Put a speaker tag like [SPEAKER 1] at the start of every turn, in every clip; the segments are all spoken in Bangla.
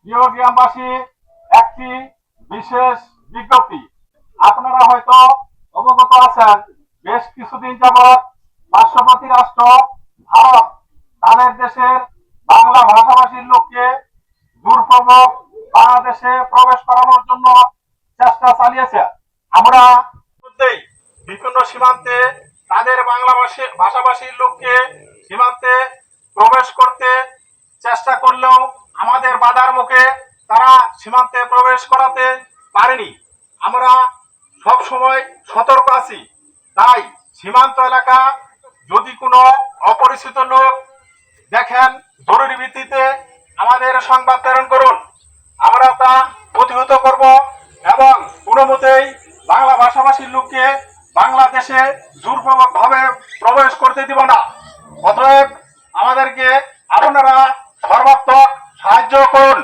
[SPEAKER 1] প্রিয় গ্রামবাসী, একটি বিশেষ বিজ্ঞপ্তি। আপনারা হয়তো অবগত আছেন, বেশ কিছুদিন যাবৎ পার্শ্ববর্তী রাষ্ট্র ভারত তাদের দেশের বাংলা ভাষাভাষীর লোককে জোরপূর্বক বাংলাদেশে প্রবেশ করানোর জন্য চেষ্টা চালিয়েছে। আমরা মধ্যেই বিভিন্ন সীমান্তে তাদের বাংলা ভাষাভাষীর লোককে সীমান্তে প্রবেশ করতে চেষ্টা করলেও আমাদের বাধার মুখে তারা সীমান্তে প্রবেশ করাতে পারেনি। আমরা সব সময় সতর্ক আছি। তাই সীমান্ত এলাকা যদি কোনো অপরিচিত লোক দেখেন, জরুরি ভিত্তিতে আমাদের সংবাদ প্রেরণ করুন। আমরা তা প্রতিহত করব এবং কোনো মতেই বাংলা ভাষাভাষীর লোককে বাংলাদেশে জোরপূর্বক ভাবে প্রবেশ করতে দিব না। অতএব আমাদেরকে আপনারা সর্বাত্মক সাহায্য করুন।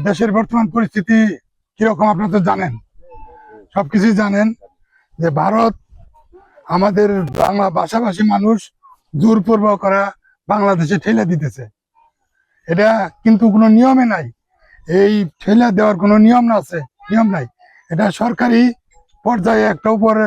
[SPEAKER 2] দেশের বর্তমান পরিস্থিতি কিরকম আপনারা তো জানেন, সবকিছুই জানেন যে ভারত আমাদের বাংলা ভাষাভাষী মানুষ জোরপূর্বক করা বাংলাদেশে ঠেলে দিতেছে। এটা কিন্তু কোনো নিয়মে নাই, এই ঠেলে দেওয়ার কোনো নিয়ম নাই। এটা সরকারি পর্যায়ে একটা উপরে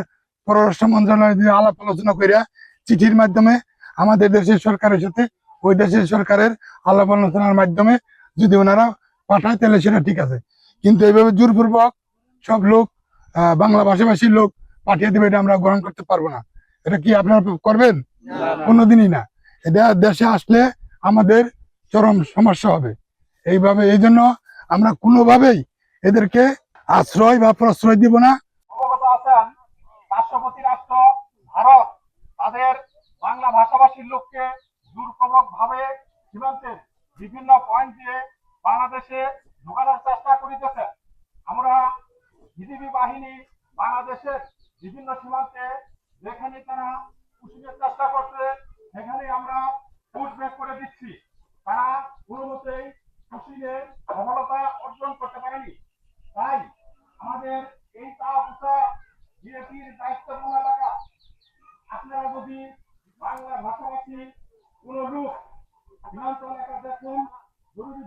[SPEAKER 2] পররাষ্ট্র মন্ত্রণালয় দিয়ে আলাপ আলোচনা করিয়া চিঠির মাধ্যমে আমাদের দেশের সরকারের সাথে ওই দেশের সরকারের আলাপ আলোচনার মাধ্যমে যদি ওনারা পাঠায় তাহলে সেটা ঠিক আছে, কিন্তু এইভাবে জোরপূর্বক সব লোক বাংলা ভাষাভাষীর লোক পাঠিয়ে দেবে, এটা আমরা গ্রহণ করতে পারবো না। এটা কি আপনারা করবেন? কোনোদিনই না। এটা দেশে আসলে আমাদের চরম সমস্যা হবে। এই জন্য আমরা কোনোভাবেই এদেরকে আশ্রয় বা প্রশ্রয় দিব না।
[SPEAKER 1] অবগত আছেন, পার্শ্ববর্তী রাষ্ট্র ভারত তাদের বাংলা ভাষাভাষীর লোককে জোরপূর্বক ভাবে সীমান্তের বিভিন্ন পয়েন্ট দিয়ে বাংলাদেশে ঢোকানোর চেষ্টা করিতেছে। আমরা বিজিবি বাহিনী বাংলাদেশের বিভিন্ন সীমান্তে যেখানে তারা পুষিনের চেষ্টা করছে সেখানে আমরা পুশব্যাক করে দিচ্ছি। তারা কোনো মতেই পুষিনে সফলতা অর্জন করতে পারেনি। তাই আমাদের এই তাহা বিএপির দায়িত্বপূর্ণ এলাকা, আপনারা যদি বাংলা ভাষাভাষী কোন লোক সীমান্ত এলাকা দেখুন, জরুরি